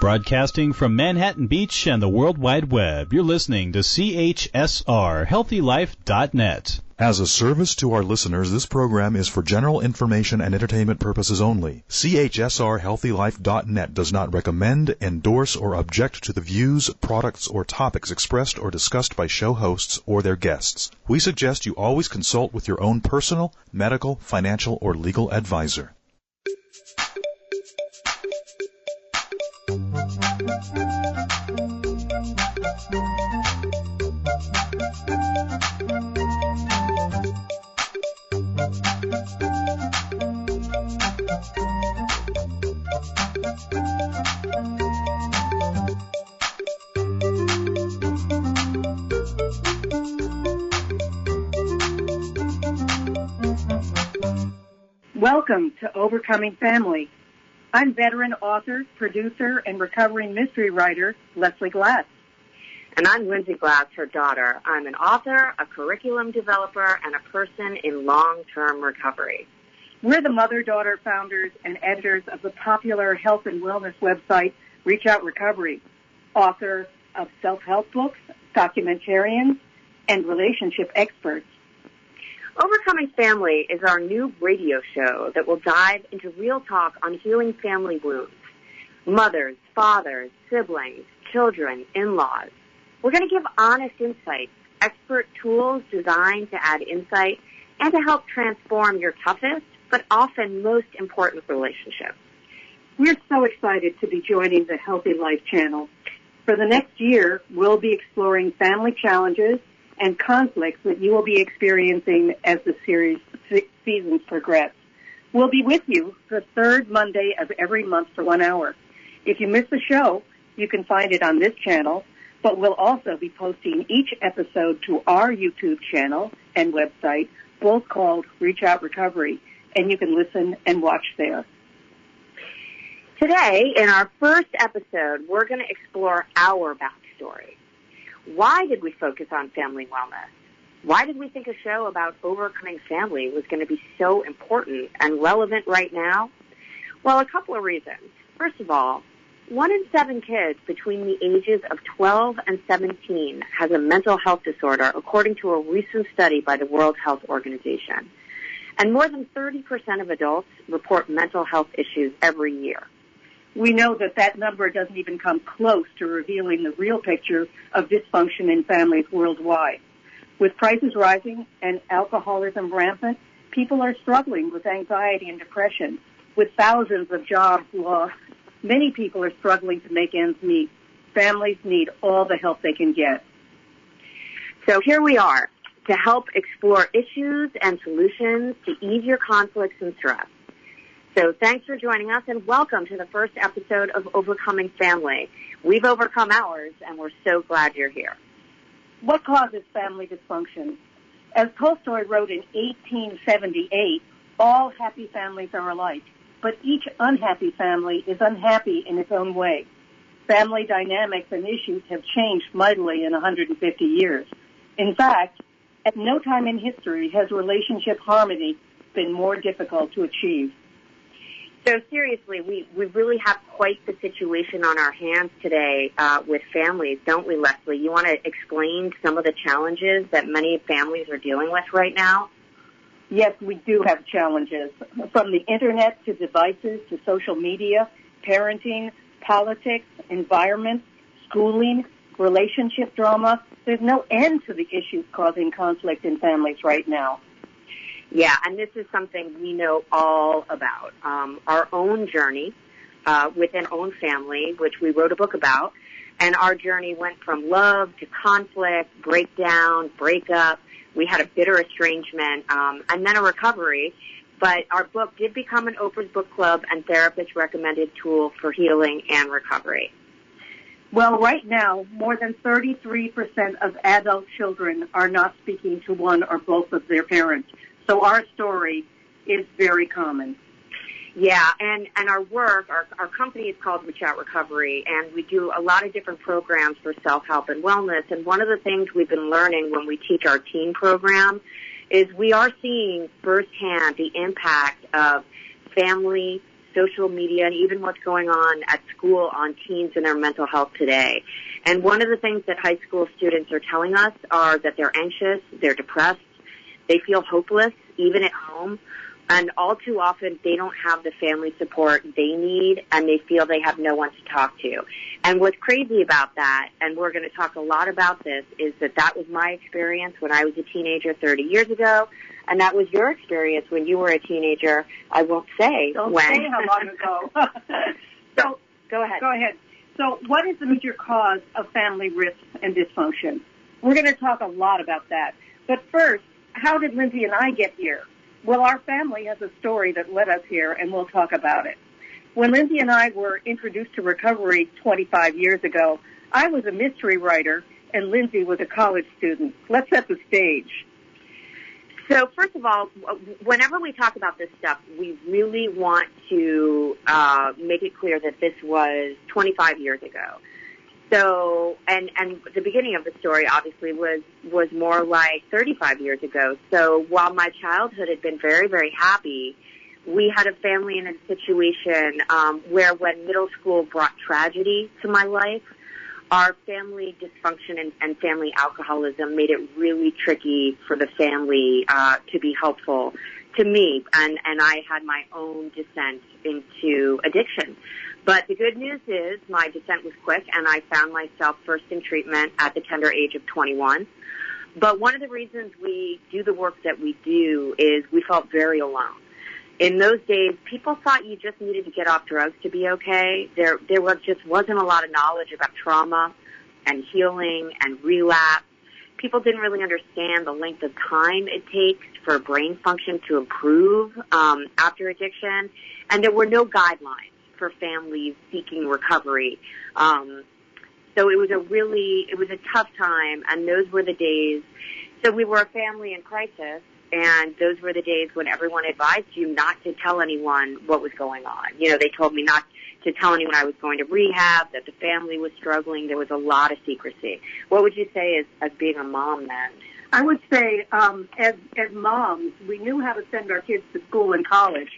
Broadcasting from Manhattan Beach and the World Wide Web, you're listening to CHSR, HealthyLife.net. As a service to our listeners, this program is for general information and entertainment purposes only. CHSR HealthyLife.net does not recommend, endorse, or object to the views, products, or topics expressed or discussed by show hosts or their guests. We suggest you always consult with your own personal, medical, financial, or legal advisor. Welcome to Overcoming Family. I'm veteran author, producer, and recovering mystery writer, Leslie Glass. And I'm Lindsay Glass, her daughter. I'm an author, a curriculum developer, and a person in long-term recovery. We're the mother-daughter founders and editors of the popular health and wellness website, Reach Out Recovery, author of self-help books, documentarians, and relationship experts. Overcoming Family is our new radio show that will dive into real talk on healing family wounds. Mothers, fathers, siblings, children, in-laws. We're going to give honest insights, expert tools designed to add insight and to help transform your toughest but often most important relationships. We're so excited to be joining the Healthy Life channel. For the next year, we'll be exploring family challenges and conflicts that you will be experiencing as the seasons progress. We'll be with you the third Monday of every month for 1 hour. If you miss the show, you can find it on this channel, but we'll also be posting each episode to our YouTube channel and website, both called Reach Out Recovery, and you can listen and watch there. Today, in our first episode, we're going to explore our backstory. Why did we focus on family wellness? Why did we think a show about overcoming family was going to be so important and relevant right now? Well, a couple of reasons. First of all, 1 in 7 kids between the ages of 12 and 17 has a mental health disorder, according to a recent study by the World Health Organization. And more than 30% of adults report mental health issues every year. We know that number doesn't even come close to revealing the real picture of dysfunction in families worldwide. With prices rising and alcoholism rampant, people are struggling with anxiety and depression. With thousands of jobs lost, many people are struggling to make ends meet. Families need all the help they can get. So here we are to help explore issues and solutions to ease your conflicts and stress. So thanks for joining us, and welcome to the first episode of Overcoming Family. We've overcome ours, and we're so glad you're here. What causes family dysfunction? As Tolstoy wrote in 1878, all happy families are alike, but each unhappy family is unhappy in its own way. Family dynamics and issues have changed mightily in 150 years. In fact, at no time in history has relationship harmony been more difficult to achieve. So seriously, we really have quite the situation on our hands today with families, don't we, Leslie? You want to explain some of the challenges that many families are dealing with right now? Yes, we do have challenges. From the Internet to devices to social media, parenting, politics, environment, schooling, relationship drama, there's no end to the issues causing conflict in families right now. Yeah, and this is something we know all about. Our own journey within our own family, which we wrote a book about, and our journey went from love to conflict, breakdown, breakup. We had a bitter estrangement, and then a recovery. But our book did become an Oprah's Book Club and therapist-recommended tool for healing and recovery. Well, right now, more than 33% of adult children are not speaking to one or both of their parents. So our story is very common. Yeah, and our work, our company is called Reach Out Recovery, and we do a lot of different programs for self-help and wellness. And one of the things we've been learning when we teach our teen program is we are seeing firsthand the impact of family, social media and even what's going on at school on teens and their mental health today. And one of the things that high school students are telling us are that they're anxious, they're depressed, they feel hopeless, even at home. And all too often, they don't have the family support they need, and they feel they have no one to talk to. And what's crazy about that, and we're going to talk a lot about this, is that was my experience when I was a teenager 30 years ago, and that was your experience when you were a teenager. I won't say Don't when. say how long ago. So, go ahead. Go ahead. So what is the major cause of family rifts and dysfunction? We're going to talk a lot about that. But first, how did Lindsay and I get here? Well, our family has a story that led us here, and we'll talk about it. When Lindsay and I were introduced to recovery 25 years ago, I was a mystery writer, and Lindsay was a college student. Let's set the stage. So, first of all, whenever we talk about this stuff, we really want to make it clear that this was 25 years ago. So, and the beginning of the story obviously was more like 35 years ago. So while my childhood had been very, very happy, we had a family in a situation where when middle school brought tragedy to my life, our family dysfunction and family alcoholism made it really tricky for the family to be helpful to me, and I had my own descent into addiction. But the good news is my descent was quick, and I found myself first in treatment at the tender age of 21. But one of the reasons we do the work that we do is we felt very alone. In those days, people thought you just needed to get off drugs to be okay. There just wasn't a lot of knowledge about trauma and healing and relapse. People didn't really understand the length of time it takes for brain function to improve after addiction, and there were no guidelines for families seeking recovery. So it was a tough time, and those were the days. So we were a family in crisis, and those were the days when everyone advised you not to tell anyone what was going on. You know, they told me not to tell anyone I was going to rehab, that the family was struggling. There was a lot of secrecy. What would you say as being a mom then? I would say as moms, we knew how to send our kids to school and college,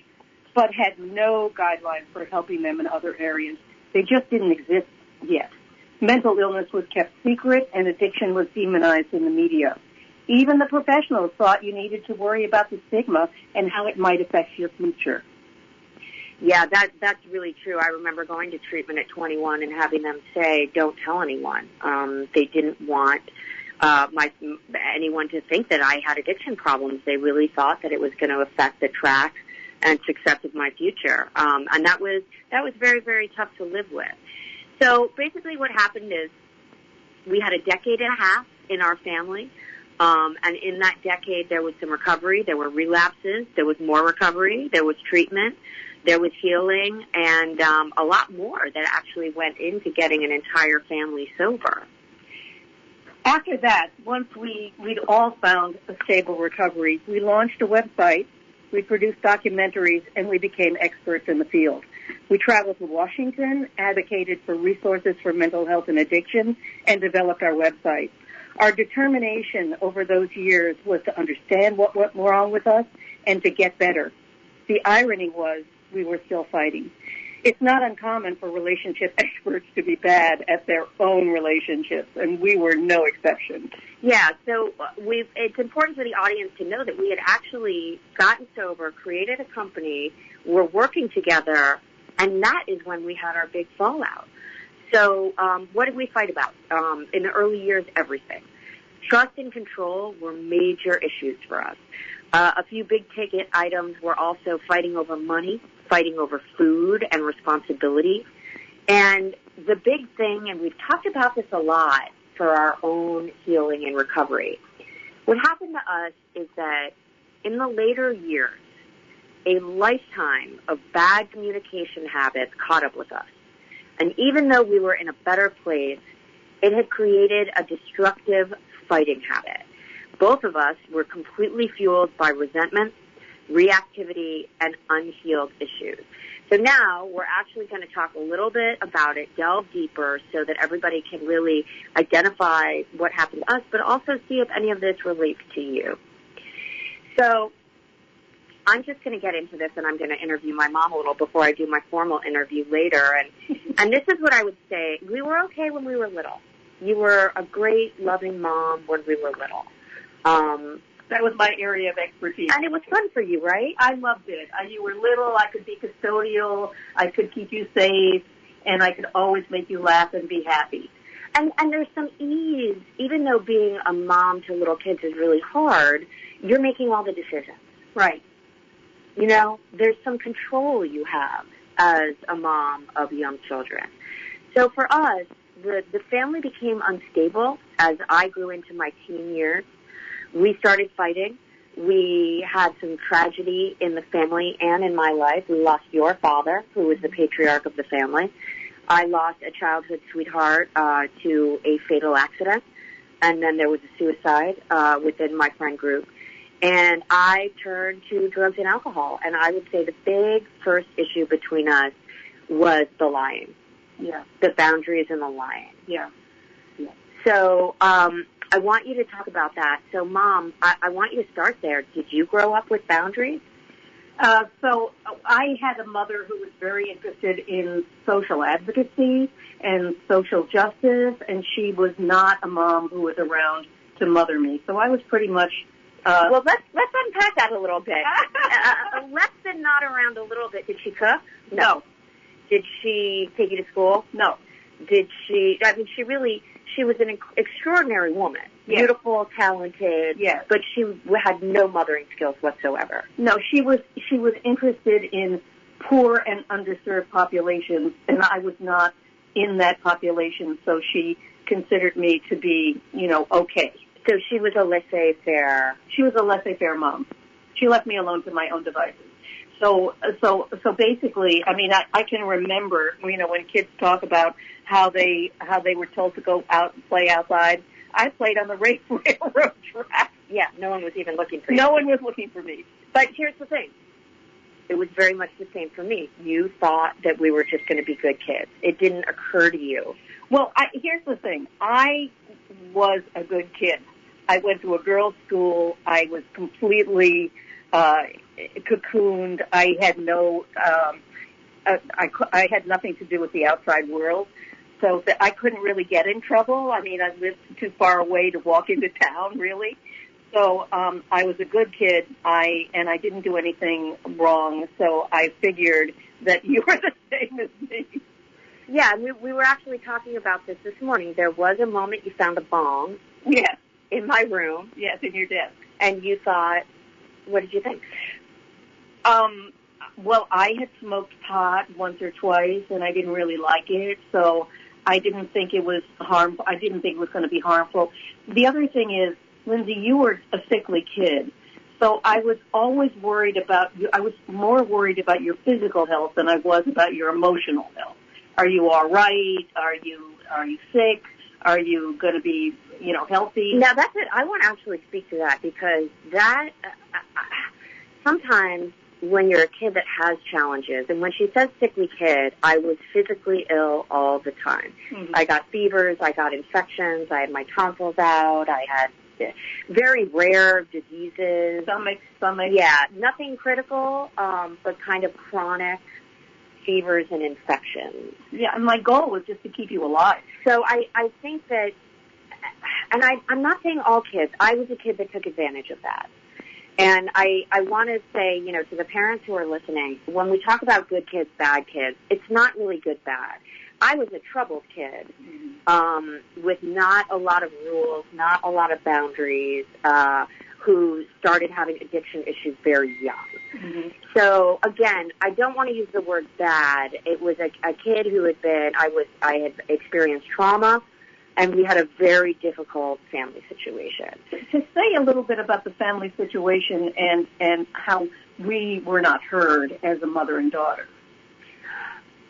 but had no guidelines for helping them in other areas. They just didn't exist yet. Mental illness was kept secret, and addiction was demonized in the media. Even the professionals thought you needed to worry about the stigma and how it might affect your future. Yeah, that's really true. I remember going to treatment at 21 and having them say, don't tell anyone. They didn't want anyone to think that I had addiction problems. They really thought that it was going to affect the track and success of my future. And that was very, very tough to live with. So basically what happened is we had a decade and a half in our family. And in that decade, there was some recovery, there were relapses, there was more recovery, there was treatment, there was healing, and a lot more that actually went into getting an entire family sober. After that, once we'd all found a stable recovery, we launched a website, we produced documentaries, and we became experts in the field. We traveled to Washington, advocated for resources for mental health and addiction, and developed our website. Our determination over those years was to understand what went wrong with us and to get better. The irony was we were still fighting. It's not uncommon for relationship experts to be bad at their own relationships, and we were no exception. Yeah, so it's important for the audience to know that we had actually gotten sober, created a company, we're working together, and that is when we had our big fallout. So what did we fight about? In the early years, everything. Trust and control were major issues for us. A few big-ticket items were also fighting over money, fighting over food and responsibility. And the big thing, and we've talked about this a lot for our own healing and recovery, what happened to us is that in the later years, a lifetime of bad communication habits caught up with us. And even though we were in a better place, it had created a destructive fighting habit. Both of us were completely fueled by resentment, reactivity, and unhealed issues. So now we're actually going to talk a little bit about it, delve deeper so that everybody can really identify what happened to us, but also see if any of this relates to you. So I'm just going to get into this, and I'm going to interview my mom a little before I do my formal interview later. And this is what I would say. We were okay when we were little. You were a great, loving mom when we were little. That was my area of expertise. And it was fun for you, right? I loved it. You were little. I could be custodial. I could keep you safe. And I could always make you laugh and be happy. And there's some ease. Even though being a mom to little kids is really hard, you're making all the decisions. Right. You know, there's some control you have as a mom of young children. So for us, the family became unstable as I grew into my teen years. We started fighting. We had some tragedy in the family and in my life. We lost your father, who was the patriarch of the family. I lost a childhood sweetheart to a fatal accident, and then there was a suicide within my friend group. And I turned to drugs and alcohol, and I would say the big first issue between us was the lying. Yeah. The boundaries and the lying. Yeah. Yeah. So I want you to talk about that. So, Mom, I want you to start there. Did you grow up with boundaries? So I had a mother who was very interested in social advocacy and social justice, and she was not a mom who was around to mother me. So I was pretty much... well, let's unpack that a little bit. Less than not around a little bit. Did she cook? No. Did she take you to school? No. Did she... I mean, she was an extraordinary woman. Yes. Beautiful, talented, yes. But she had no mothering skills whatsoever. No, she was interested in poor and underserved populations, and I was not in that population, so she considered me to be, okay. So she was a laissez-faire. She was a laissez-faire mom. She left me alone to my own devices. So basically, I mean, I can remember, when kids talk about how they were told to go out and play outside. I played on the railroad track. Yeah, no one was even looking for you. No one was looking for me. But here's the thing. It was very much the same for me. You thought that we were just going to be good kids. It didn't occur to you. Well, here's the thing. I was a good kid. I went to a girls' school. I was completely cocooned. I had I had nothing to do with the outside world. So I couldn't really get in trouble. I mean, I lived too far away to walk into town, really. So I was a good kid, and I didn't do anything wrong. So I figured that you were the same as me. Yeah, we were actually talking about this morning. There was a moment you found a bong. Yes. In my room. Yes, in your desk. And you thought, what did you think? Well, I had smoked pot once or twice, and I didn't really like it, so I didn't think it was harmful. I didn't think it was going to be harmful. The other thing is, Lindsay, you were a sickly kid, so I was always worried about you. I was more worried about your physical health than I was about your emotional health. Are you all right? Are you sick? Are you going to be, healthy? Now, that's it. I want to actually speak to that because that sometimes when you're a kid that has challenges, and when she says sickly kid, I was physically ill all the time. Mm-hmm. I got fevers, I got infections, I had my tonsils out, I had very rare diseases. Stomach. Yeah, nothing critical, but kind of chronic fevers and infections. Yeah, and my goal was just to keep you alive. So I think that, and I'm not saying all kids, I was a kid that took advantage of that. And I want to say, to the parents who are listening, when we talk about good kids, bad kids, it's not really good, bad. I was a troubled kid with not a lot of rules, not a lot of boundaries, who started having addiction issues very young. Mm-hmm. So, again, I don't want to use the word bad. It was a kid who I had experienced trauma, and we had a very difficult family situation. To say a little bit about the family situation and how we were not heard as a mother and daughter.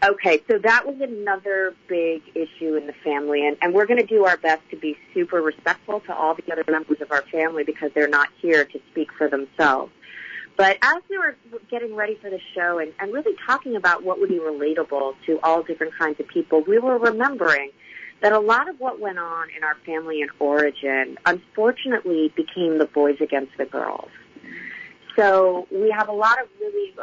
Okay, so that was another big issue in the family, and we're going to do our best to be super respectful to all the other members of our family because they're not here to speak for themselves. But as we were getting ready for the show and really talking about what would be relatable to all different kinds of people, we were remembering that a lot of what went on in our family in origin, unfortunately, became the boys against the girls. So we have a lot of really,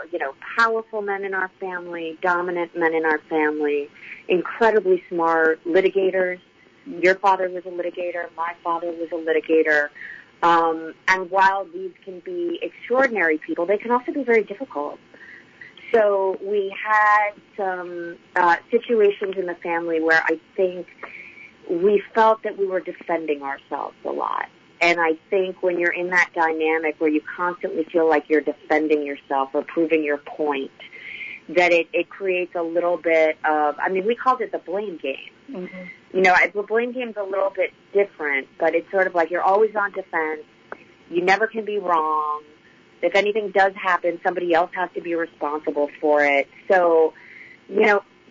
powerful men in our family, dominant men in our family, incredibly smart litigators. Your father was a litigator. My father was a litigator. And while these can be extraordinary people, they can also be very difficult. So we had some situations in the family where I think we felt that we were defending ourselves a lot. And I think when you're in that dynamic where you constantly feel like you're defending yourself or proving your point, that it creates a little bit of, we called it the blame game. Mm-hmm. The blame game's a little bit different, but it's sort of like you're always on defense. You never can be wrong. If anything does happen, somebody else has to be responsible for it. So,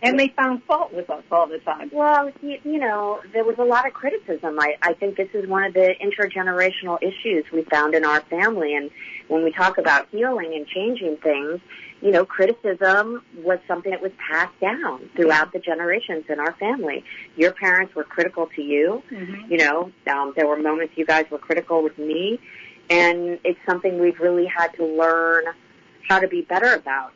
And they found fault with us all the time. Well, there was a lot of criticism. I think this is one of the intergenerational issues we found in our family. And when we talk about healing and changing things, criticism was something that was passed down throughout the generations in our family. Your parents were critical to you. Mm-hmm. There were moments you guys were critical with me. And it's something we've really had to learn how to be better about.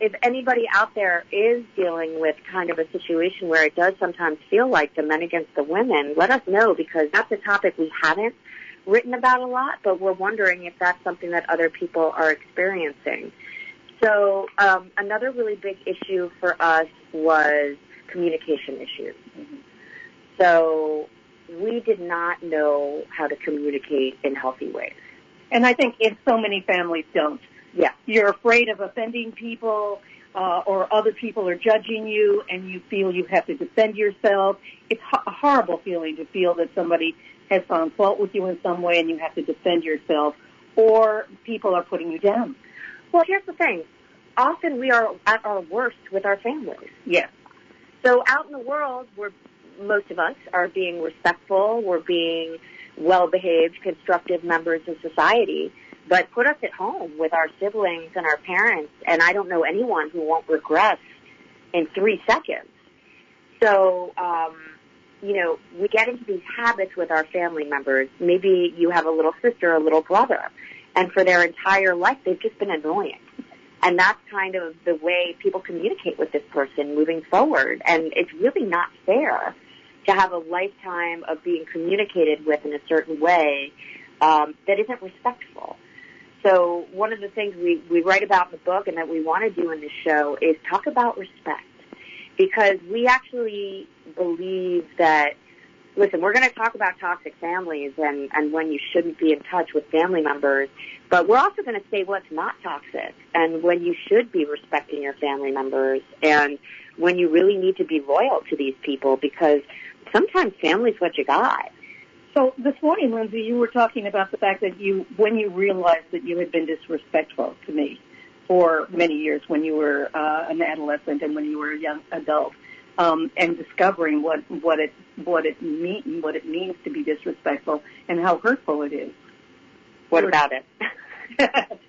If anybody out there is dealing with kind of a situation where it does sometimes feel like the men against the women, let us know, because that's a topic we haven't written about a lot, but we're wondering if that's something that other people are experiencing. So another really big issue for us was communication issues. Mm-hmm. So we did not know how to communicate in healthy ways. And I think so many families don't. Yeah. You're afraid of offending people, or other people are judging you, and you feel you have to defend yourself. It's a horrible feeling to feel that somebody has found fault with you in some way and you have to defend yourself, or people are putting you down. Well, here's the thing. Often we are at our worst with our families. Yes. So out in the world, most of us are being respectful, we're being well-behaved, constructive members of society. But put us at home with our siblings and our parents, and I don't know anyone who won't regress in 3 seconds. So, we get into these habits with our family members. Maybe you have a little sister, a little brother, and for their entire life they've just been annoying. And that's kind of the way people communicate with this person moving forward. And it's really not fair to have a lifetime of being communicated with in a certain way that isn't respectful. So one of the things we write about in the book and that we want to do in this show is talk about respect, because we actually believe that, listen, we're going to talk about toxic families and when you shouldn't be in touch with family members, but we're also going to say what's not toxic and when you should be respecting your family members and when you really need to be loyal to these people, because sometimes family's what you got. So this morning, Lindsay, you were talking about the fact that when you realized that you had been disrespectful to me for many years when you were an adolescent and when you were a young adult, and discovering what it means to be disrespectful and how hurtful it is. What about it?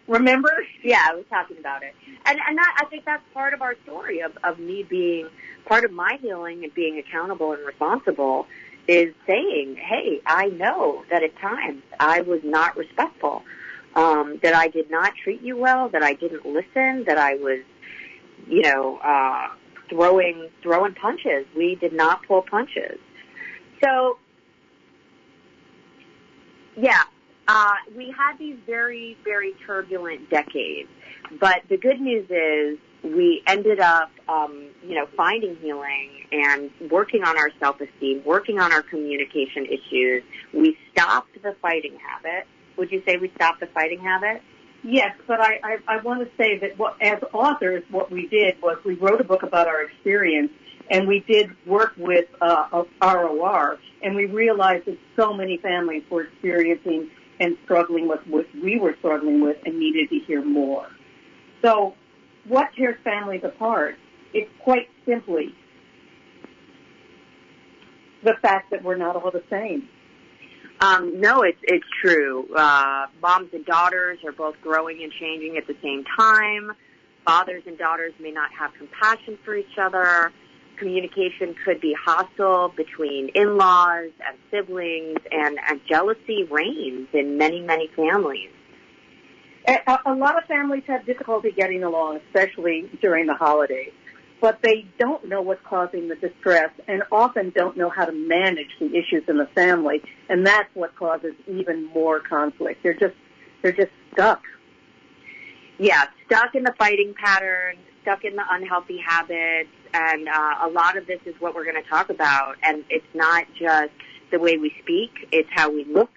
Remember? Yeah, I was talking about it. And that, I think that's part of our story of me being part of my healing and being accountable and responsible is saying, hey, I know that at times I was not respectful, that I did not treat you well, that I didn't listen, that I was, throwing punches. We did not pull punches. So, we had these very, very turbulent decades. But the good news is we ended up, finding healing and working on our self-esteem, working on our communication issues. We stopped the fighting habit. Would you say we stopped the fighting habit? Yes, but I want to say that as authors, what we did was we wrote a book about our experience, and we did work with ROR, and we realized that so many families were experiencing and struggling with what we were struggling with and needed to hear more. So what tears families apart? It's quite simply the fact that we're not all the same. No, it's true. Moms and daughters are both growing and changing at the same time. Fathers and daughters may not have compassion for each other. Communication could be hostile between in-laws and siblings, and jealousy reigns in many, many families. A lot of families have difficulty getting along, especially during the holidays. But they don't know what's causing the distress and often don't know how to manage the issues in the family, and that's what causes even more conflict. They're just stuck. Yeah, stuck in the fighting pattern, stuck in the unhealthy habits, and a lot of this is what we're going to talk about. And it's not just the way we speak, it's how we look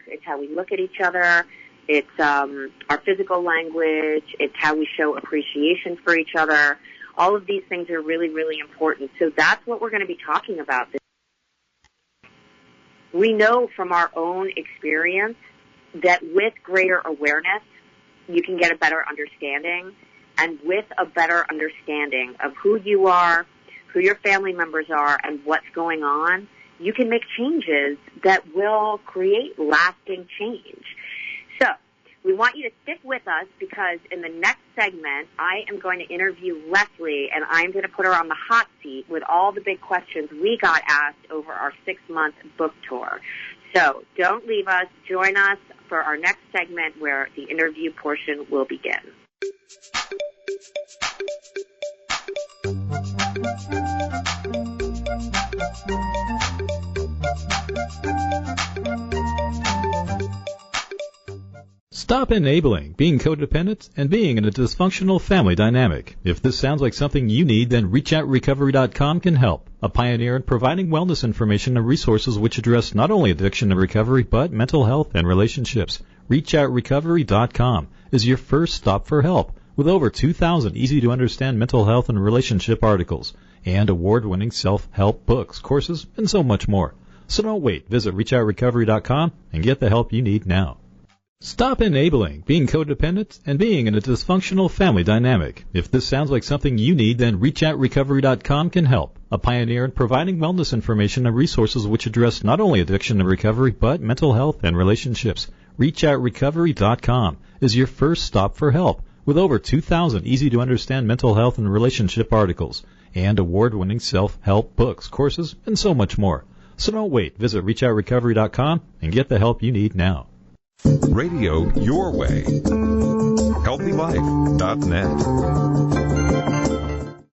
at each other, it's our physical language, it's how we show appreciation for each other. All of these things are really, really important. So that's what we're going to be talking about. We know from our own experience that with greater awareness, you can get a better understanding. And with a better understanding of who you are, who your family members are, and what's going on, you can make changes that will create lasting change. So we want you to stick with us because in the next segment, I am going to interview Leslie, and I'm going to put her on the hot seat with all the big questions we got asked over our 6-month book tour. So don't leave us. Join us for our next segment where the interview portion will begin. Stop enabling, being codependent, and being in a dysfunctional family dynamic. If this sounds like something you need, then ReachOutRecovery.com can help. A pioneer in providing wellness information and resources which address not only addiction and recovery, but mental health and relationships. ReachOutRecovery.com is your first stop for help, with over 2,000 easy-to-understand mental health and relationship articles, and award-winning self-help books, courses, and so much more. So don't wait. Visit ReachOutRecovery.com and get the help you need now. Stop enabling, being codependent, and being in a dysfunctional family dynamic. If this sounds like something you need, then ReachOutRecovery.com can help. A pioneer in providing wellness information and resources which address not only addiction and recovery, but mental health and relationships. ReachOutRecovery.com is your first stop for help, with over 2,000 easy-to-understand mental health and relationship articles, and award-winning self-help books, courses, and so much more. So don't wait. Visit ReachOutRecovery.com and get the help you need now. Radio your way. HealthyLife.net.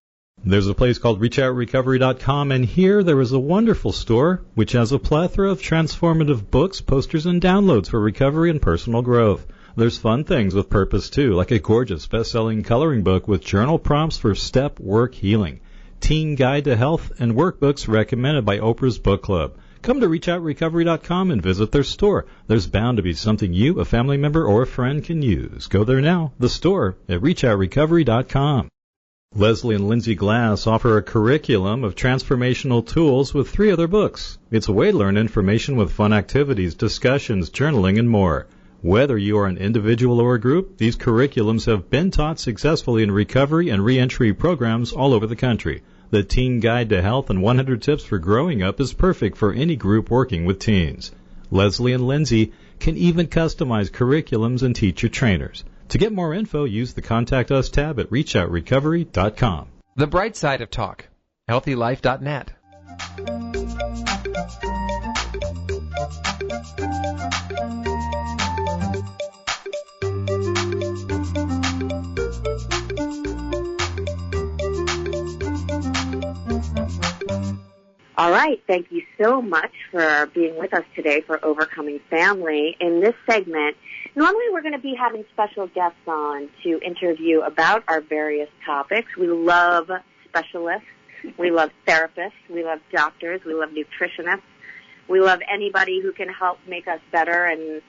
There's a place called ReachOutRecovery.com, and here there is a wonderful store which has a plethora of transformative books, posters, and downloads for recovery and personal growth. There's fun things with purpose, too, like a gorgeous best-selling coloring book with journal prompts for step work healing, teen guide to health, and workbooks recommended by Oprah's Book Club. Come to ReachOutRecovery.com and visit their store. There's bound to be something you, a family member, or a friend can use. Go there now, the store, at ReachOutRecovery.com. Leslie and Lindsay Glass offer a curriculum of transformational tools with 3 other books. It's a way to learn information with fun activities, discussions, journaling, and more. Whether you are an individual or a group, these curriculums have been taught successfully in recovery and reentry programs all over the country. The Teen Guide to Health and 100 Tips for Growing Up is perfect for any group working with teens. Leslie and Lindsay can even customize curriculums and teacher trainers. To get more info, use the Contact Us tab at ReachOutRecovery.com. The bright side of talk. HealthyLife.net. All right, thank you so much for being with us today for Overcoming Family. In this segment, normally we're going to be having special guests on to interview about our various topics. We love specialists, we love therapists, we love doctors, we love nutritionists, we love anybody who can help make us better and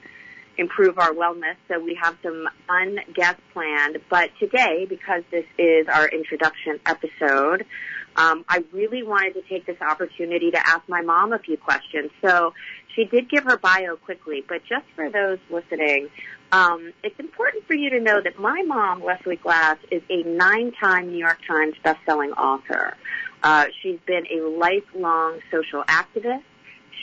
improve our wellness. So we have some fun guests planned. But today, because this is our introduction episode, I really wanted to take this opportunity to ask my mom a few questions. So she did give her bio quickly, but just for those listening, it's important for you to know that my mom, Leslie Glass, is a 9-time New York Times bestselling author. She's been a lifelong social activist.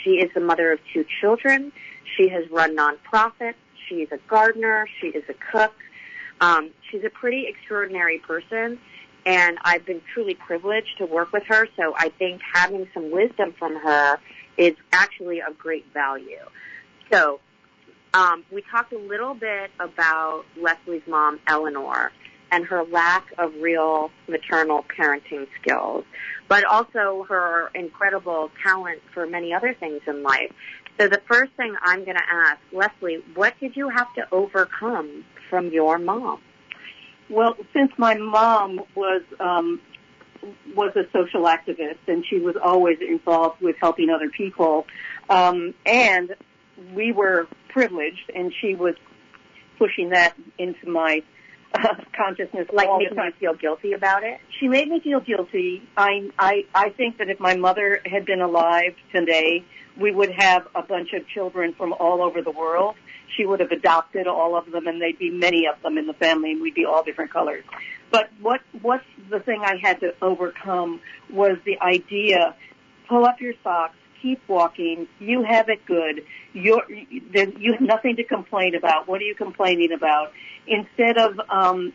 She is the mother of 2 children. She has run nonprofits. She's a gardener. She is a cook. She's a pretty extraordinary person. and I've been truly privileged to work with her, so I think having some wisdom from her is actually of great value. So we talked a little bit about Leslie's mom, Eleanor, and her lack of real maternal parenting skills, but also her incredible talent for many other things in life. So the first thing I'm going to ask, Leslie, what did you have to overcome from your mom? Well, since my mom was a social activist, and she was always involved with helping other people, and we were privileged, and she was pushing that into my consciousness. Like making you feel guilty about it? She made me feel guilty. I think that if my mother had been alive today, we would have a bunch of children from all over the world. She would have adopted all of them, and there'd be many of them in the family, and we'd be all different colors. But what's the thing I had to overcome was the idea, pull up your socks, keep walking, you have it good, you have nothing to complain about. What are you complaining about? Instead of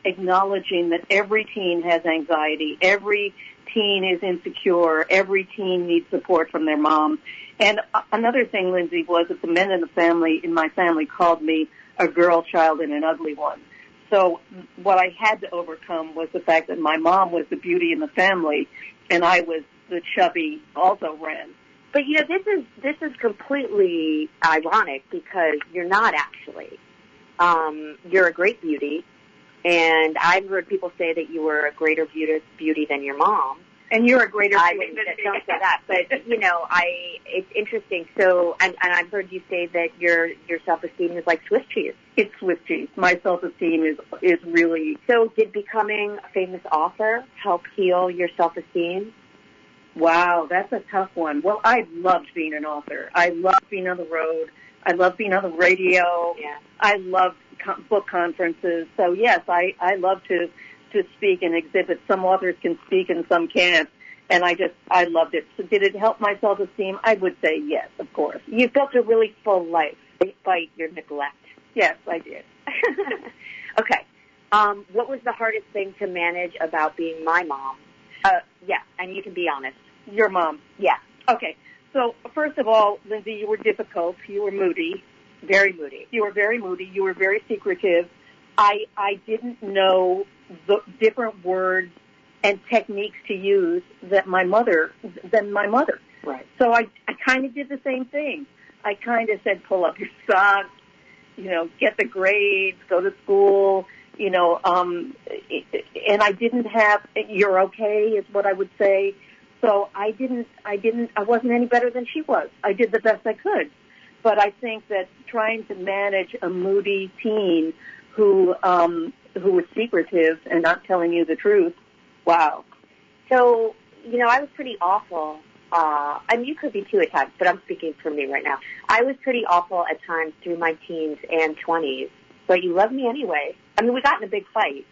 acknowledging that every teen has anxiety, every teen is insecure, every teen needs support from their mom. And another thing, Lindsay, was that the men in my family called me a girl child and an ugly one. So what I had to overcome was the fact that my mom was the beauty in the family, and I was the chubby, also ran. But this is completely ironic because you're not actually. You're a great beauty, and I've heard people say that you were a greater beauty than your mom. And you're a greater beauty. Don't say that, but it's interesting. So, and I've heard you say that your self-esteem is like Swiss cheese. It's Swiss cheese. My self-esteem is really. So, did becoming a famous author help heal your self-esteem? Wow, that's a tough one. Well, I loved being an author. I loved being on the road. I loved being on the radio. Yeah. I loved book conferences. So yes, I love to speak and exhibit. Some authors can speak and some can't. And I loved it. So did it help my self-esteem? I would say yes, of course. You built a really full life despite your neglect. Yes, I did. Okay. What was the hardest thing to manage about being my mom? Yeah, and you can be honest. Your mom. Yeah. Okay. So first of all, Lindsay, you were difficult. You were moody. Very moody. You were very moody. You were very secretive. I didn't know the different words and techniques to use than my mother. Right. So I kind of did the same thing. I kind of said, pull up your socks, get the grades, go to school, and I didn't have, you're okay is what I would say. So I wasn't any better than she was. I did the best I could. But I think that trying to manage a moody teen who was secretive and not telling you the truth, wow. So, I was pretty awful. You could be too at times, but I'm speaking for me right now. I was pretty awful at times through my teens and 20s, but you loved me anyway. We got in a big fight.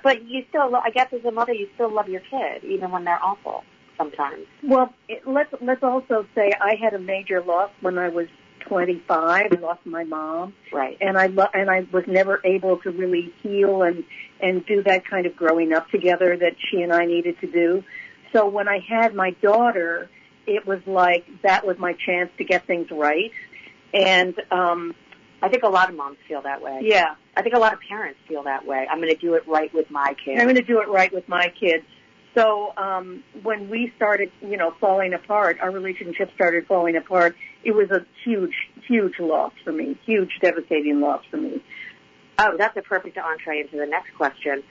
But you still, I guess as a mother, you still love your kid, even when they're awful sometimes. Well, let's also say I had a major loss when I was 25. I lost my mom. Right. And I was never able to really heal and do that kind of growing up together that she and I needed to do. So when I had my daughter, it was like that was my chance to get things right. And I think a lot of moms feel that way. Yeah. I think a lot of parents feel that way. I'm going to do it right with my kids. I'm going to do it right with my kids. So when we started, falling apart, our relationship started falling apart, it was a huge, huge loss for me, huge, devastating loss for me. Oh, that's a perfect entree into the next question.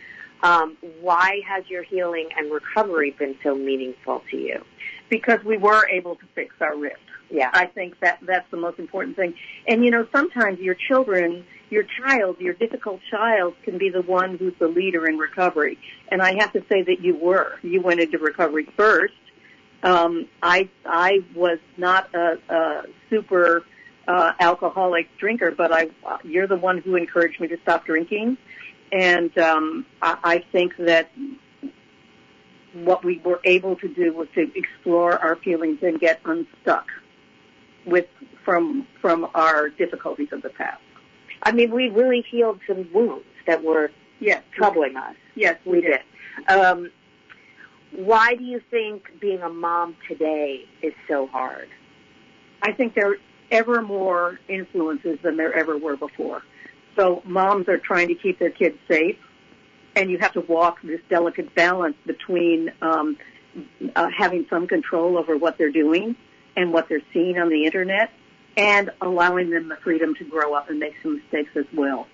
Why has your healing and recovery been so meaningful to you? Because we were able to fix our rift. Yeah. I think that's the most important thing. And, sometimes your difficult child can be the one who's the leader in recovery. And I have to say that you were. You went into recovery first. I was not a super alcoholic drinker, but you're the one who encouraged me to stop drinking. And I think that what we were able to do was to explore our feelings and get unstuck from our difficulties of the past. We really healed some wounds that were Yes. troubling us. Yes, We did. Why do you think being a mom today is so hard? I think there are ever more influences than there ever were before. So moms are trying to keep their kids safe, and you have to walk this delicate balance between having some control over what they're doing and what they're seeing on the Internet, and allowing them the freedom to grow up and make some mistakes as well.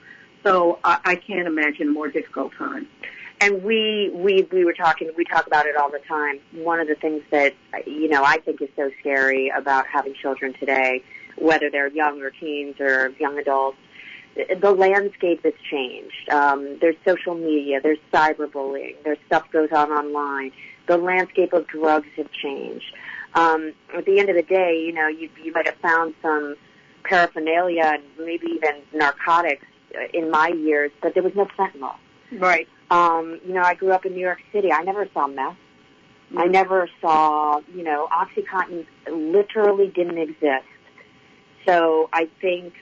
So I can't imagine a more difficult time. And we talk about it all the time. One of the things that, I think is so scary about having children today, whether they're young or teens or young adults, the landscape has changed. There's social media, there's cyberbullying, there's stuff goes on online. The landscape of drugs have changed. At the end of the day, you might have found some paraphernalia and maybe even narcotics in my years, but there was no fentanyl. Right. I grew up in New York City. I never saw meth. I never saw, OxyContin literally didn't exist. So I think,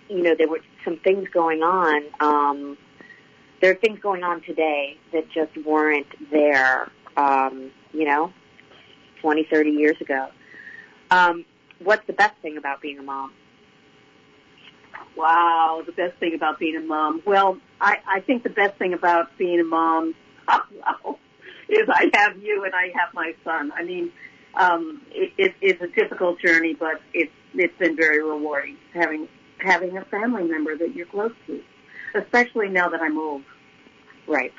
there were some things going on. There are things going on today that just weren't there, 20, 30 years ago. What's the best thing about being a mom? Wow, the best thing about being a mom. Well, I think the best thing about being a mom is I have you and I have my son. I mean, it's a difficult journey, but it's been very rewarding having a family member that you're close to, especially now that I'm old. Right.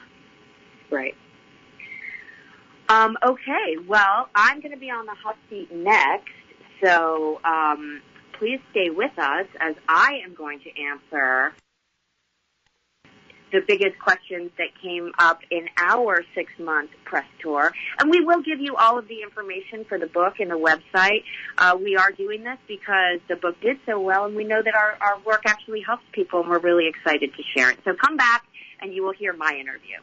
Okay, well, I'm going to be on the hot seat next, so please stay with us as I am going to answer the biggest questions that came up in our 6-month press tour. And we will give you all of the information for the book and the website. We are doing this because the book did so well, and we know that our work actually helps people, and we're really excited to share it. So come back, and you will hear my interview.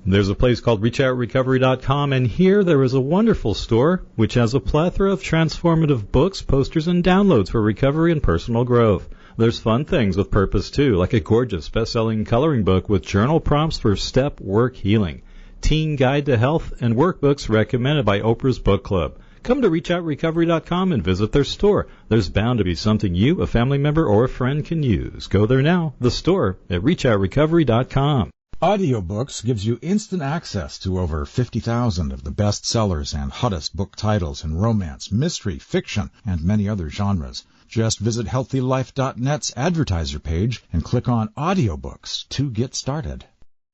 There's a place called ReachOutRecovery.com, and here there is a wonderful store which has a plethora of transformative books, posters, and downloads for recovery and personal growth. There's fun things with purpose, too, like a gorgeous best-selling coloring book with journal prompts for step work healing, teen guide to health, and workbooks recommended by Oprah's Book Club. Come to ReachOutRecovery.com and visit their store. There's bound to be something you, a family member, or a friend can use. Go there now, the store at ReachOutRecovery.com. Audiobooks gives you instant access to over 50,000 of the best sellers and hottest book titles in romance, mystery, fiction, and many other genres. Just visit HealthyLife.net's advertiser page and click on Audiobooks to get started.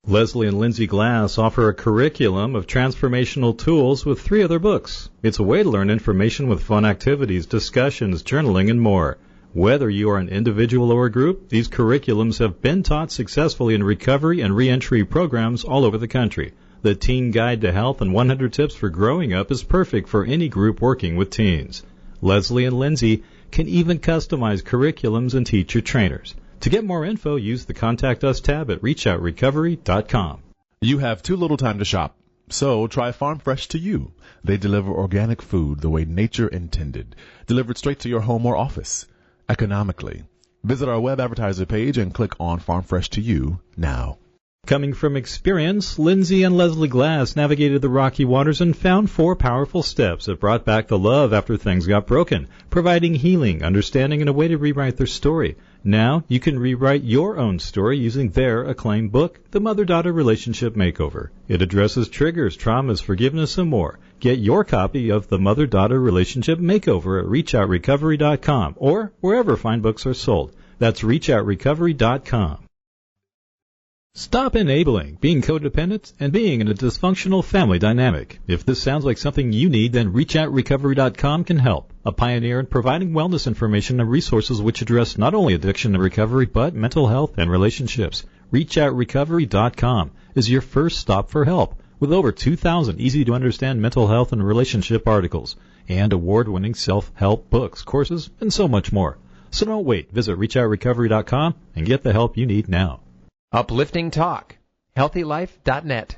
Leslie and Lindsay Glass offer a curriculum of transformational tools with 3 other books. It's a way to learn information with fun activities, discussions, journaling, and more. Whether you are an individual or a group, these curriculums have been taught successfully in recovery and reentry programs all over the country. The Teen Guide to Health and 100 Tips for Growing Up is perfect for any group working with teens. Leslie and Lindsay can even customize curriculums and teacher trainers. To get more info, use the Contact Us tab at ReachOutRecovery.com. You have too little time to shop, so try Farm Fresh to You. They deliver organic food the way nature intended, delivered straight to your home or office, economically. Visit our web advertiser page and click on Farm Fresh to You now. Coming from experience, Lindsay and Leslie Glass navigated the rocky waters and found 4 powerful steps that brought back the love after things got broken, providing healing, understanding, and a way to rewrite their story. Now you can rewrite your own story using their acclaimed book, The Mother-Daughter Relationship Makeover. It addresses triggers, traumas, forgiveness, and more. Get your copy of The Mother-Daughter Relationship Makeover at ReachOutRecovery.com or wherever fine books are sold. That's ReachOutRecovery.com. Stop enabling being codependent and being in a dysfunctional family dynamic. If this sounds like something you need, then ReachOutRecovery.com can help. A pioneer in providing wellness information and resources which address not only addiction and recovery, but mental health and relationships. ReachOutRecovery.com is your first stop for help, with over 2,000 easy-to-understand mental health and relationship articles, and award-winning self-help books, courses, and so much more. So don't wait. Visit ReachOutRecovery.com and get the help you need now. Uplifting Talk. HealthyLife.net.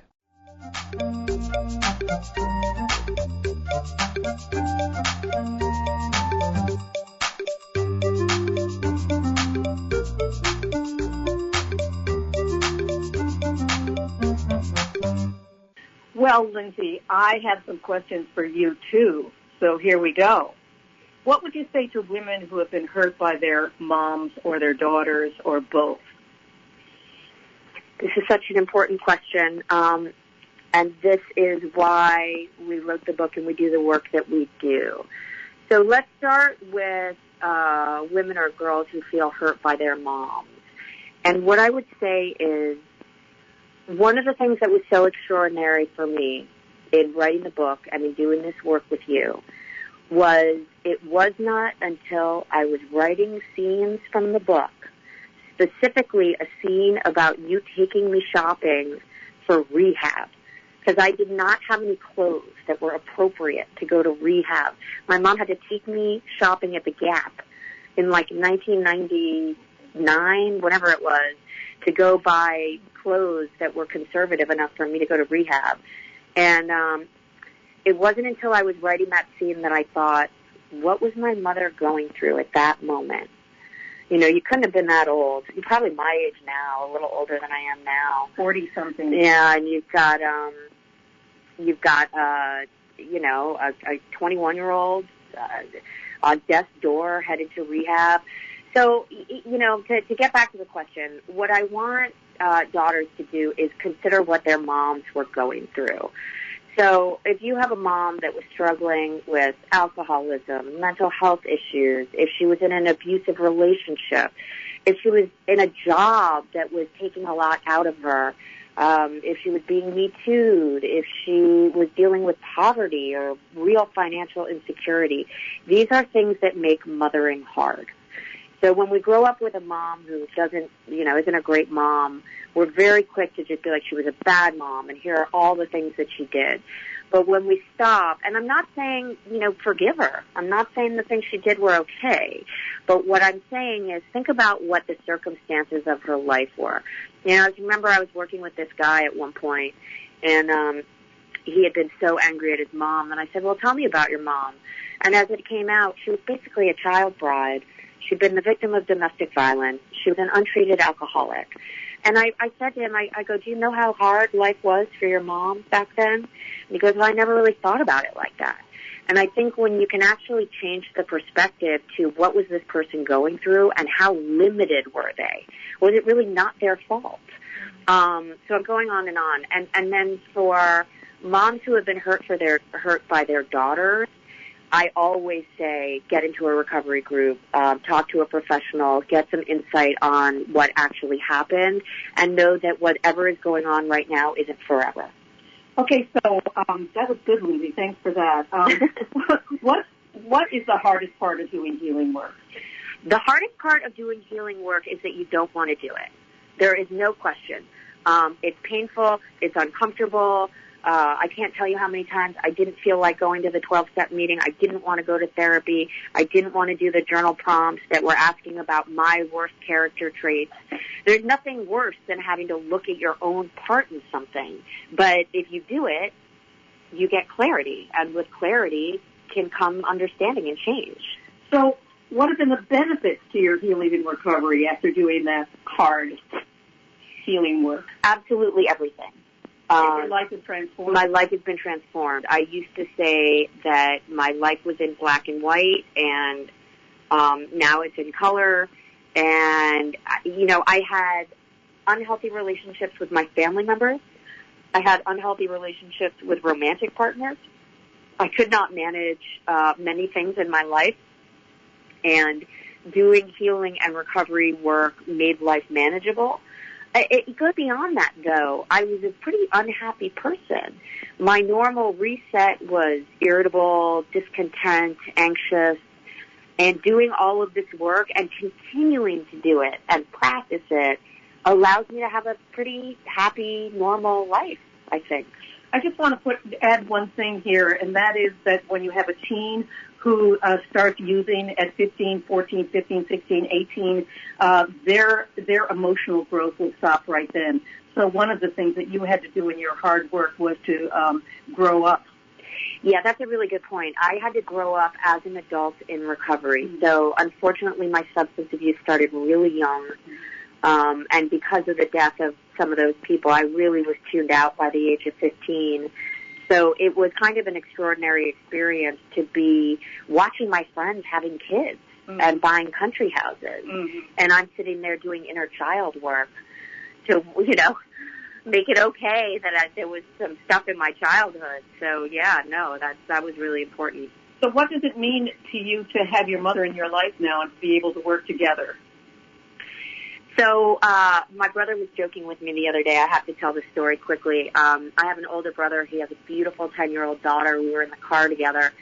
Well, Lindsay, I have some questions for you, too. So here we go. What would you say to women who have been hurt by their moms or their daughters or both? This is such an important question, and this is why we wrote the book and we do the work that we do. So let's start with women or girls who feel hurt by their moms. And what I would say is, one of the things that was so extraordinary for me in writing the book and in doing this work with you was it was not until I was writing scenes from the book, specifically a scene about you taking me shopping for rehab, because I did not have any clothes that were appropriate to go to rehab. My mom had to take me shopping at the Gap in like 1999, whatever it was, to go buy clothes that were conservative enough for me to go to rehab. And it wasn't until I was writing that scene that I thought, what was my mother going through at that moment? You know, you couldn't have been that old. You're probably my age now, a little older than I am now. 40-something. Yeah, and you've got you know, a 21-year-old on death's door headed to rehab. So, you know, to get back to the question, what I want daughters to do is consider what their moms were going through. So if you have a mom that was struggling with alcoholism, mental health issues, if she was in an abusive relationship, if she was in a job that was taking a lot out of her, if she was being Me Too'd, if she was dealing with poverty or real financial insecurity, these are things that make mothering hard. So when we grow up with a mom who doesn't, you know, isn't a great mom, we're very quick to just be like, she was a bad mom, and here are all the things that she did. But when we stop, and I'm not saying, you know, forgive her. I'm not saying the things she did were okay. But what I'm saying is think about what the circumstances of her life were. You know, as you remember, I was working with this guy at one point, and he had been so angry at his mom. And I said, well, tell me about your mom. And as it came out, she was basically a child bride. She'd been the victim of domestic violence. She was an untreated alcoholic. And I said to him, I go, do you know how hard life was for your mom back then? And he goes, well, I never really thought about it like that. And I think when you can actually change the perspective to what was this person going through and how limited were they, was it really not their fault? So I'm going on. And then for moms who have been hurt by their daughters, I always say get into a recovery group, talk to a professional, get some insight on what actually happened, and know that whatever is going on right now isn't forever. Okay, so that was good, Lindsay. Thanks for that. What is the hardest part of doing healing work? The hardest part of doing healing work is that you don't want to do it. There is no question. It's painful. It's uncomfortable. I can't tell you how many times I didn't feel like going to the 12-step meeting. I didn't want to go to therapy. I didn't want to do the journal prompts that were asking about my worst character traits. There's nothing worse than having to look at your own part in something. But if you do it, you get clarity. And with clarity can come understanding and change. So what have been the benefits to your healing and recovery after doing that hard healing work? Absolutely everything. Your life is transformed? My life has been transformed. I used to say that my life was in black and white, and now it's in color. And, you know, I had unhealthy relationships with my family members. I had unhealthy relationships with romantic partners. I could not manage many things in my life. And doing healing and recovery work made life manageable. It goes beyond that, though. I was a pretty unhappy person. My normal reset was irritable, discontent, anxious, and doing all of this work and continuing to do it and practice it allows me to have a pretty happy, normal life, I think. I just want to add one thing here, and that is that when you have a teen who starts using at 15, 14, 15, 16, 18, their emotional growth will stop right then. So one of the things that you had to do in your hard work was to grow up. Yeah, that's a really good point. I had to grow up as an adult in recovery. So unfortunately, my substance abuse started really young. And because of the death of some of those people, I really was tuned out by the age of 15. So it was kind of an extraordinary experience to be watching my friends having kids and buying country houses. And I'm sitting there doing inner child work to, make it okay that there was some stuff in my childhood. So, yeah, no, that was really important. So what does it mean to you to have your mother in your life now and to be able to work together? So my brother was joking with me the other day. I have to tell this story quickly. I have an older brother. He has a beautiful 10-year-old daughter. We were in the car together,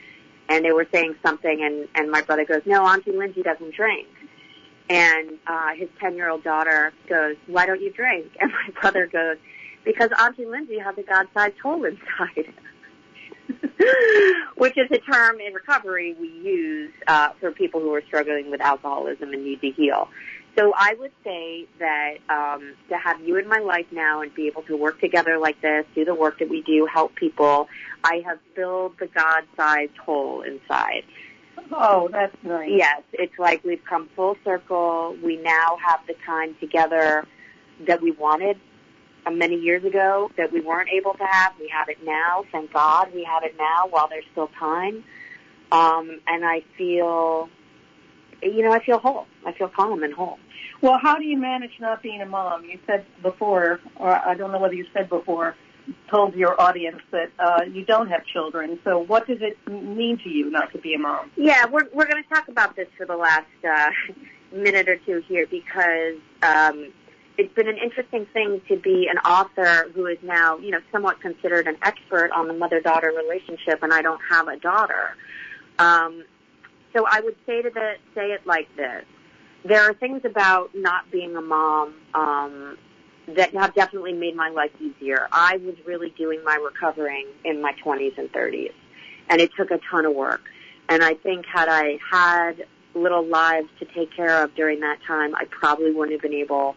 and they were saying something, and my brother goes, "No, Auntie Lindsay doesn't drink." And his 10-year-old daughter goes, "Why don't you drink?" And my brother goes, "Because Auntie Lindsay has a God-sized hole inside." Which is a term in recovery we use for people who are struggling with alcoholism and need to heal. So I would say that to have you in my life now and be able to work together like this, do the work that we do, help people, I have filled the God-sized hole inside. Oh, that's nice. Yes, it's like we've come full circle. We now have the time together that we wanted many years ago that we weren't able to have. We have it now. Thank God we have it now while there's still time. And I feel, I feel whole. I feel calm and whole. Well, how do you manage not being a mom? You said before, or I don't know whether you said before, told your audience that you don't have children. So what does it mean to you not to be a mom? Yeah, we're going to talk about this for the last minute or two here because it's been an interesting thing to be an author who is now, somewhat considered an expert on the mother-daughter relationship, and I don't have a daughter. So I would say it like this. There are things about not being a mom that have definitely made my life easier. I was really doing my recovering in my 20s and 30s, and it took a ton of work. And I think had I had little lives to take care of during that time, I probably wouldn't have been able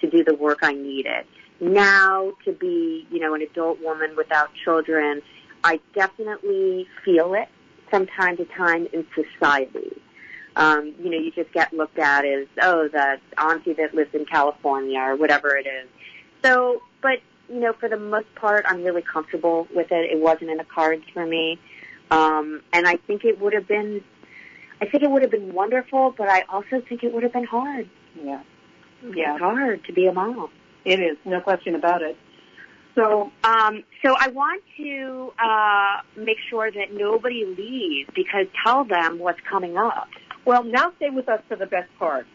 to do the work I needed. Now, to be, an adult woman without children, I definitely feel it from time to time in society. You just get looked at as, the auntie that lives in California or whatever it is. So, but, for the most part, I'm really comfortable with it. It wasn't in the cards for me. And I think it would have been wonderful, but I also think it would have been hard. Yeah. It's hard to be a mom. It is, no question about it. So I want to make sure that nobody leaves because tell them what's coming up. Well, now stay with us for the best part.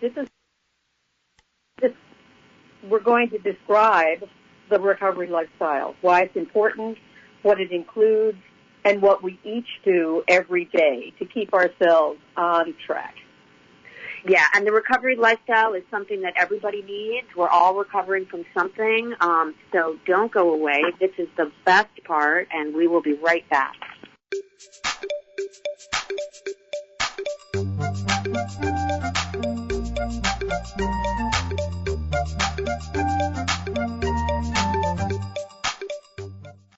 We're going to describe the recovery lifestyle, why it's important, what it includes, and what we each do every day to keep ourselves on track. Yeah, and the recovery lifestyle is something that everybody needs. We're all recovering from something, so don't go away. This is the best part, and we will be right back.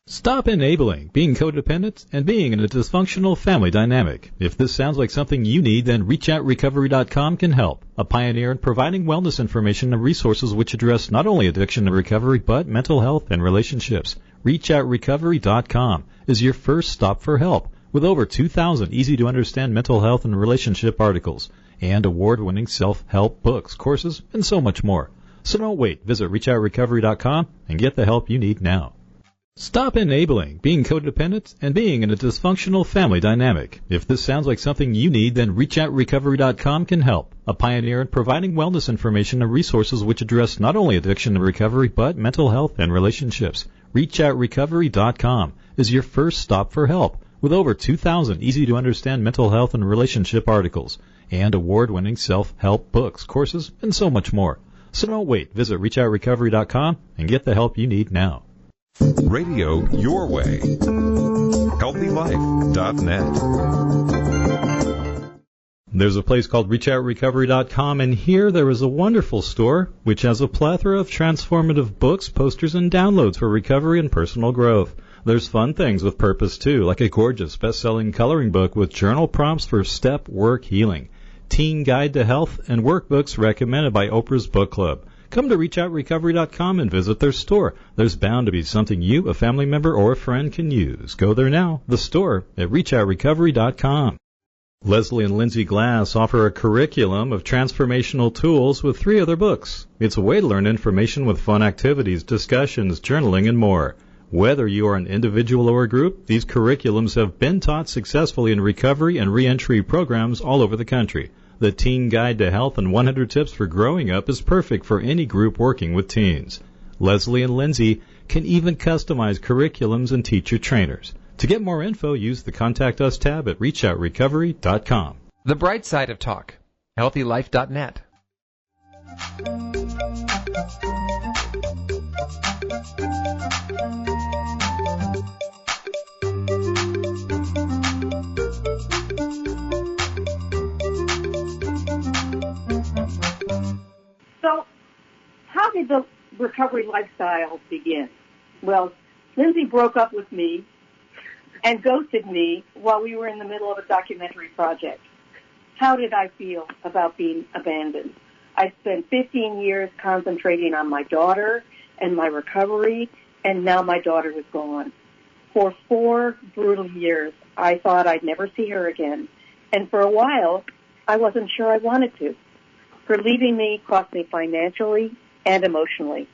Stop enabling being codependent and being in a dysfunctional family dynamic. If this sounds like something you need, then ReachOutRecovery.com can help. A pioneer in providing wellness information and resources which address not only addiction and recovery, but mental health and relationships. ReachOutRecovery.com is your first stop for help, with over 2,000 easy-to-understand mental health and relationship articles, and award-winning self-help books, courses, and so much more. So don't wait. Visit ReachOutRecovery.com and get the help you need now. Stop enabling being codependent and being in a dysfunctional family dynamic. If this sounds like something you need, then ReachOutRecovery.com can help. A pioneer in providing wellness information and resources which address not only addiction and recovery, but mental health and relationships. ReachOutRecovery.com is your first stop for help, with over 2,000 easy-to-understand mental health and relationship articles, and award-winning self-help books, courses, and so much more. So don't wait. Visit ReachOutRecovery.com and get the help you need now. Radio your way. HealthyLife.net. There's a place called ReachOutRecovery.com, and here there is a wonderful store which has a plethora of transformative books, posters, and downloads for recovery and personal growth. There's fun things with purpose, too, like a gorgeous best-selling coloring book with journal prompts for step work healing, teen guide to health, and workbooks recommended by Oprah's Book Club. Come to ReachOutRecovery.com and visit their store. There's bound to be something you, a family member, or a friend can use. Go there now, the store at ReachOutRecovery.com. Leslie and Lindsay Glass offer a curriculum of transformational tools with 3 other books. It's a way to learn information with fun activities, discussions, journaling, and more. Whether you are an individual or a group, these curriculums have been taught successfully in recovery and reentry programs all over the country. The Teen Guide to Health and 100 Tips for Growing Up is perfect for any group working with teens. Leslie and Lindsay can even customize curriculums and teacher trainers. To get more info, use the Contact Us tab at ReachOutRecovery.com. The bright side of talk. HealthyLife.net. So, how did the recovery lifestyle begin? Well, Lindsay broke up with me and ghosted me while we were in the middle of a documentary project. How did I feel about being abandoned? I spent 15 years concentrating on my daughter and my recovery, and now my daughter is gone. For 4 brutal years, I thought I'd never see her again. And for a while, I wasn't sure I wanted to. Her leaving me cost me financially and emotionally.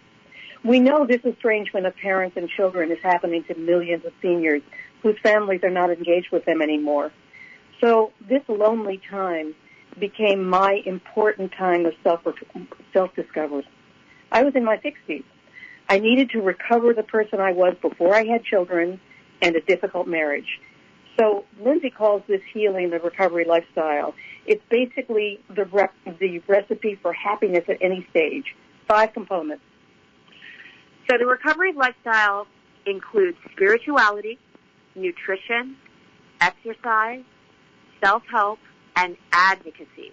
We know this estrangement of parents and children is happening to millions of seniors whose families are not engaged with them anymore. So this lonely time became my important time of self-discovery. I was in my 60s. I needed to recover the person I was before I had children and a difficult marriage. So Lindsay calls this healing the recovery lifestyle. It's basically the recipe for happiness at any stage. 5 components. So the recovery lifestyle includes spirituality, nutrition, exercise, self-help, and advocacy.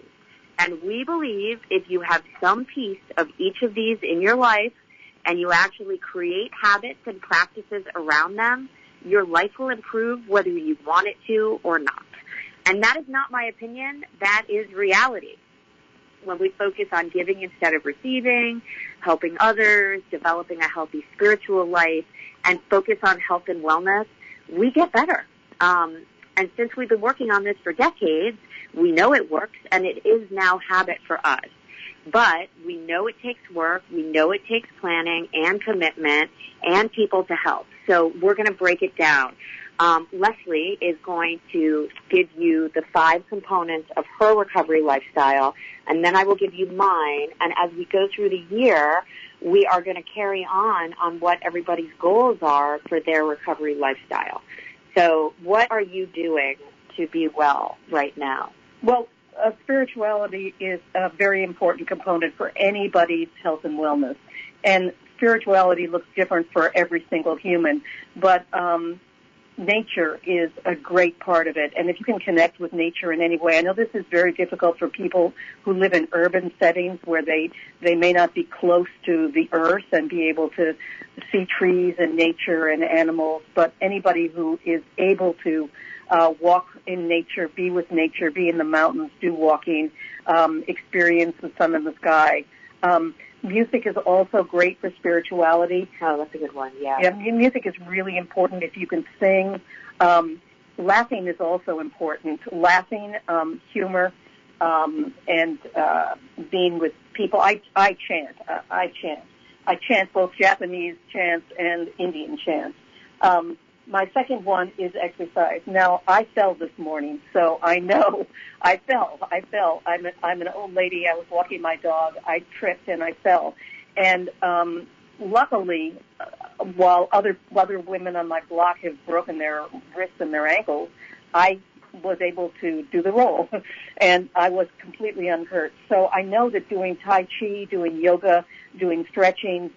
And we believe if you have some piece of each of these in your life and you actually create habits and practices around them, your life will improve whether you want it to or not. And that is not my opinion. That is reality. When we focus on giving instead of receiving, helping others, developing a healthy spiritual life, and focus on health and wellness, we get better. And since we've been working on this for decades, we know it works, and it is now habit for us. But we know it takes work, we know it takes planning and commitment and people to help. So we're going to break it down. Leslie is going to give you the 5 components of her recovery lifestyle, and then I will give you mine. And as we go through the year, we are going to carry on what everybody's goals are for their recovery lifestyle. So what are you doing to be well right now? Well, spirituality is a very important component for anybody's health and wellness. And spirituality looks different for every single human. But nature is a great part of it. And if you can connect with nature in any way, I know this is very difficult for people who live in urban settings where they may not be close to the earth and be able to see trees and nature and animals, but anybody who is able to walk in nature, be with nature, be in the mountains, do walking, experience the sun and the sky. Music is also great for spirituality. Oh, that's a good one, yeah. Yeah, music is really important if you can sing. Laughing is also important. Laughing, humor, and being with people. I chant. I chant both Japanese chants and Indian chants. My second one is exercise. Now, I fell this morning, so I know I fell. I'm an old lady. I was walking my dog. I tripped and I fell. And luckily, while other women on my block have broken their wrists and their ankles, I was able to do the roll, and I was completely unhurt. So I know that doing Tai Chi, doing yoga, doing stretching,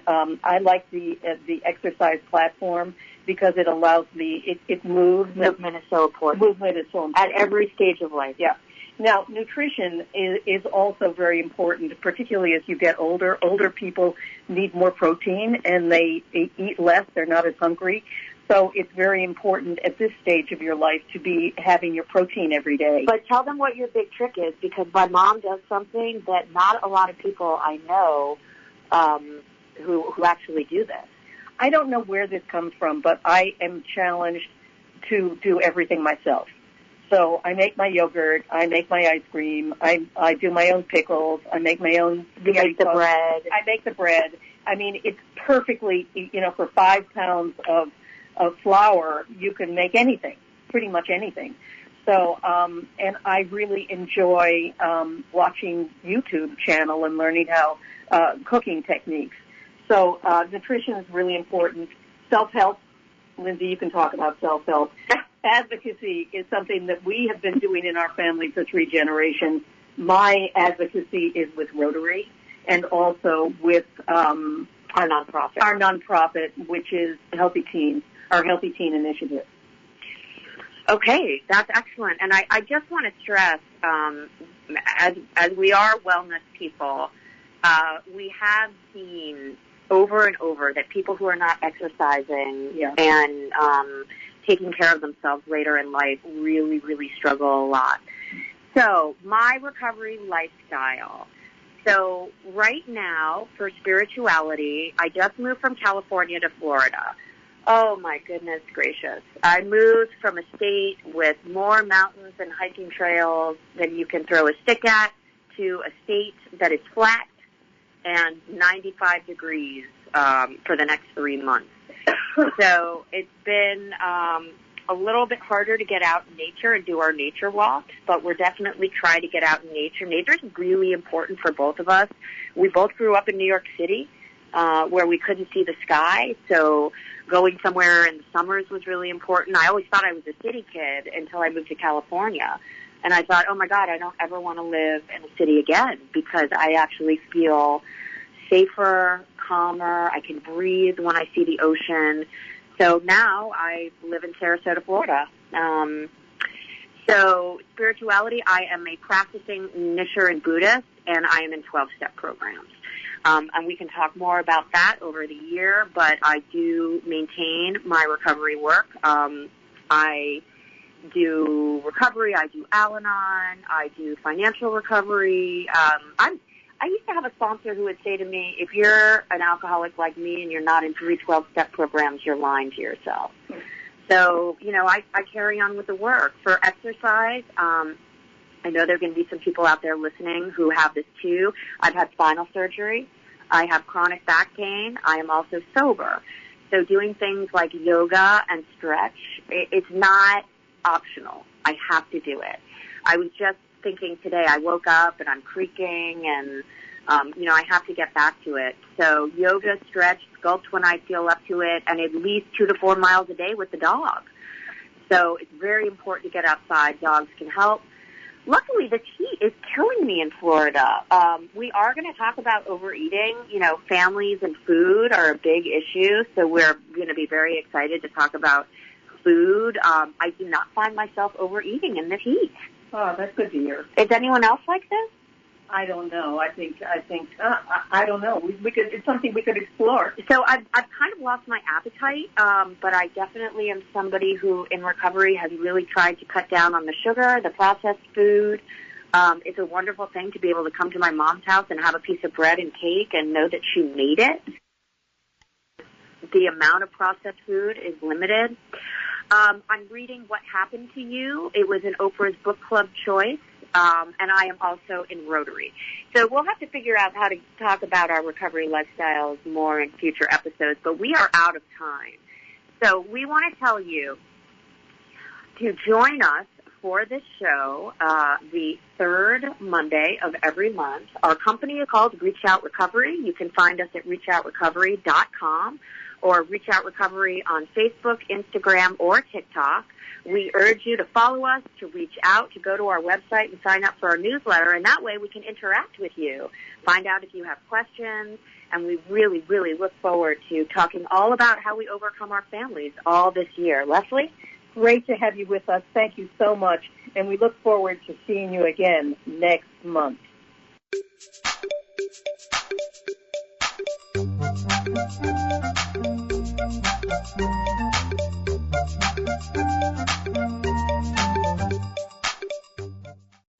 I like the exercise platform because it allows it moves. Movement is so important. Movement is so important. At every stage of life. Yeah. Now, nutrition is also very important, particularly as you get older. Older people need more protein, and they eat less. They're not as hungry. So it's very important at this stage of your life to be having your protein every day. But tell them what your big trick is, because my mom does something that not a lot of people I know who actually do this. I don't know where this comes from, but I am challenged to do everything myself. So I make my yogurt, I make my ice cream, I do my own pickles, I make my own make the bread. I make the bread. I mean, it's perfectly, for 5 pounds of flour, you can make anything, pretty much anything. So, and I really enjoy watching YouTube channel and learning how cooking techniques. So nutrition is really important. Self-help, Lindsay, you can talk about self-help. Advocacy is something that we have been doing in our family for 3 generations. My advocacy is with Rotary and also with our nonprofit. Our nonprofit, which is Healthy Teens, our Healthy Teen Initiative. Okay, that's excellent. And I just want to stress, as we are wellness people, we have seen over and over that people who are not exercising and taking care of themselves later in life really, really struggle a lot. So my recovery lifestyle. So right now for spirituality, I just moved from California to Florida. Oh my goodness gracious. I moved from a state with more mountains and hiking trails than you can throw a stick at to a state that is flat and 95 degrees for the next 3 months. So it's been a little bit harder to get out in nature and do our nature walks, but we're definitely trying to get out in nature. Nature is really important for both of us. We both grew up in New York City, where we couldn't see the sky, so going somewhere in the summers was really important. I always thought I was a city kid until I moved to California. And I thought, oh my God, I don't ever want to live in a city again, because I actually feel safer, calmer. I can breathe when I see the ocean. So now I live in Sarasota, Florida. So spirituality, I am a practicing Nichiren Buddhist, and I am in 12-step programs. And we can talk more about that over the year, but I do maintain my recovery work. I do recovery, I do Al-Anon, I do financial recovery. I used to have a sponsor who would say to me, if you're an alcoholic like me and you're not in 3 12-step programs, you're lying to yourself. So, I carry on with the work. For exercise, I know there are going to be some people out there listening who have this too. I've had spinal surgery. I have chronic back pain. I am also sober. So doing things like yoga and stretch, it's not optional. I have to do it. I was just thinking today, I woke up and I'm creaking and, I have to get back to it. So yoga, stretch, sculpt when I feel up to it, and at least 2 to 4 miles a day with the dog. So it's very important to get outside. Dogs can help. Luckily, the heat is killing me in Florida. We are going to talk about overeating. Families and food are a big issue, so we're going to be very excited to talk about food. I do not find myself overeating in the heat. Oh, that's good to hear. Is anyone else like this? I don't know. I think. I don't know. We could. It's something we could explore. So I've kind of lost my appetite, but I definitely am somebody who, in recovery, has really tried to cut down on the sugar, the processed food. It's a wonderful thing to be able to come to my mom's house and have a piece of bread and cake and know that she made it. The amount of processed food is limited. I'm reading What Happened to You. It was in Oprah's book club choice. And I am also in Rotary. So we'll have to figure out how to talk about our recovery lifestyles more in future episodes, but we are out of time. So we want to tell you to join us for this show the 3rd Monday of every month. Our company is called Reach Out Recovery. You can find us at reachoutrecovery.com or Reach Out Recovery on Facebook, Instagram, or TikTok. We urge you to follow us, to reach out, to go to our website and sign up for our newsletter, and that way we can interact with you, find out if you have questions, and we really, really look forward to talking all about how we overcome our families all this year. Leslie? Great to have you with us. Thank you so much. and we look forward to seeing you again next month.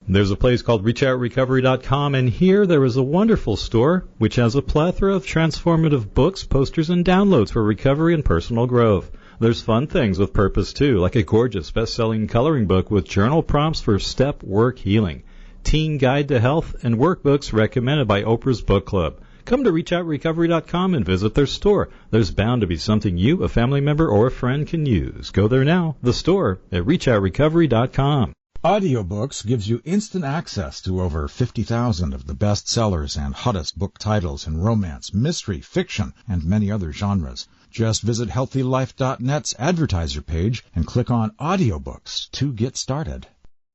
There's a place called ReachOutRecovery.com, and here there is a wonderful store which has a plethora of transformative books, posters, and downloads for recovery and personal growth. There's fun things with purpose, too, like a gorgeous best-selling coloring book with journal prompts for step work healing, teen guide to health, and workbooks recommended by Oprah's Book Club. Come to ReachOutRecovery.com and visit their store. There's bound to be something you, a family member, or a friend can use. Go there now, the store, at ReachOutRecovery.com. Audiobooks gives you instant access to over 50,000 of the best sellers and hottest book titles in romance, mystery, fiction, and many other genres. Just visit HealthyLife.net's advertiser page and click on Audiobooks to get started.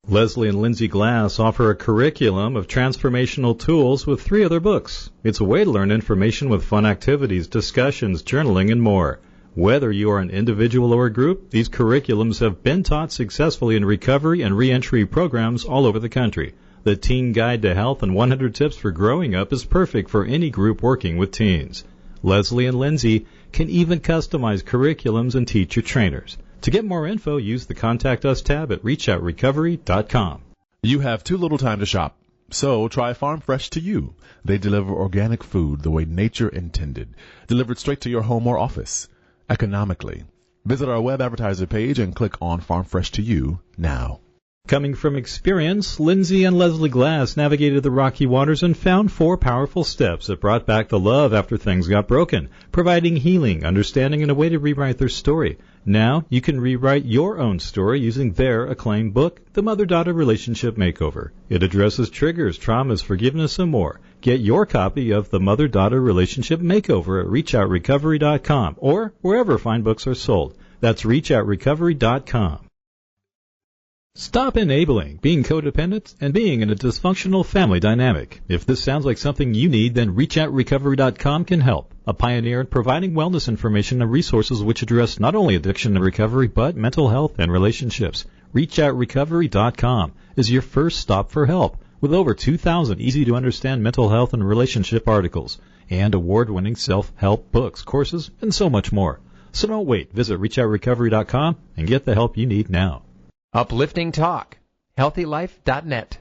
Leslie and Lindsay Glass offer a curriculum of transformational tools with 3 other books. It's a way to learn information with fun activities, discussions, journaling, and more. Whether you are an individual or a group, these curriculums have been taught successfully in recovery and reentry programs all over the country. The Teen Guide to Health and 100 Tips for Growing Up is perfect for any group working with teens. Leslie and Lindsay can even customize curriculums and teacher trainers. To get more info, use the Contact Us tab at ReachOutRecovery.com. You have too little time to shop, so try Farm Fresh to You. They deliver organic food the way nature intended, delivered straight to your home or office. Economically. Visit our web advertiser page and click on Farm Fresh to You now. Coming from experience, Lindsay and Leslie Glass navigated the rocky waters and found 4 powerful steps that brought back the love after things got broken, providing healing, understanding, and a way to rewrite their story. Now you can rewrite your own story using their acclaimed book, The Mother-Daughter Relationship Makeover. It addresses triggers, traumas, forgiveness, and more. Get your copy of The Mother-Daughter Relationship Makeover at ReachOutRecovery.com or wherever fine books are sold. That's ReachOutRecovery.com. Stop enabling being codependent and being in a dysfunctional family dynamic. If this sounds like something you need, then ReachOutRecovery.com can help. A pioneer in providing wellness information and resources which address not only addiction and recovery, but mental health and relationships. ReachOutRecovery.com is your first stop for help, with over 2,000 easy-to-understand mental health and relationship articles, and award-winning self-help books, courses, and so much more. So don't wait. Visit ReachOutRecovery.com and get the help you need now. Uplifting talk. HealthyLife.net.